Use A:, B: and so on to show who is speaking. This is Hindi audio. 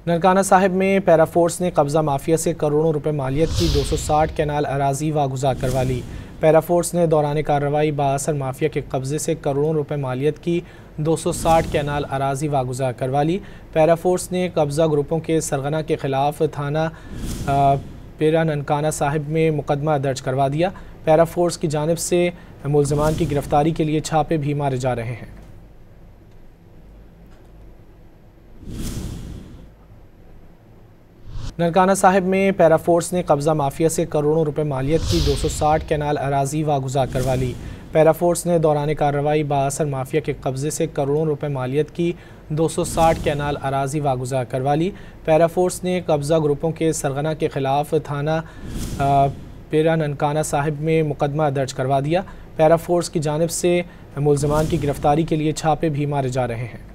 A: ननकाना साहिब में पैरा फोर्स ने कब्ज़ा माफिया से करोड़ों रुपए मालियत की 260 कैनाल अराजी वागुजार करवा ली। पैरा फोर्स ने दौरान कार्रवाई बाअसर माफिया के कब्जे से करोड़ों रुपए मालियत की 260 कैनाल अराजी वागुजार करवा ली। पैरा फोर्स ने कब्ज़ा ग्रुपों के सरगना के खिलाफ थाना पेरा ननकाना साहिब में मुकदमा दर्ज करवा दिया। पैरा फोर्स की जानिब से मुल्ज़िमान की गिरफ्तारी के लिए छापे भी मारे जा रहे हैं। ननकाना साहिब में पैरा फोर्स ने कब्ज़ा माफिया से करोड़ों रुपए मालियत की 260 कैनाल अराजी वागुजार करवा ली। पैरा फोर्स ने दौरान कार्रवाई बाअसर माफिया के कब्जे से करोड़ों रुपए मालियत की 260 कैनाल अराजी वागुजार करवा ली। पैरा फोर्स ने कब्ज़ा ग्रुपों के सरगना के खिलाफ थाना पेरा ननकाना साहिब में मुकदमा दर्ज करवा दिया। पैरा फोर्स की जानिब से मुल्ज़िमान की गिरफ्तारी के लिए छापे भी मारे जा रहे हैं।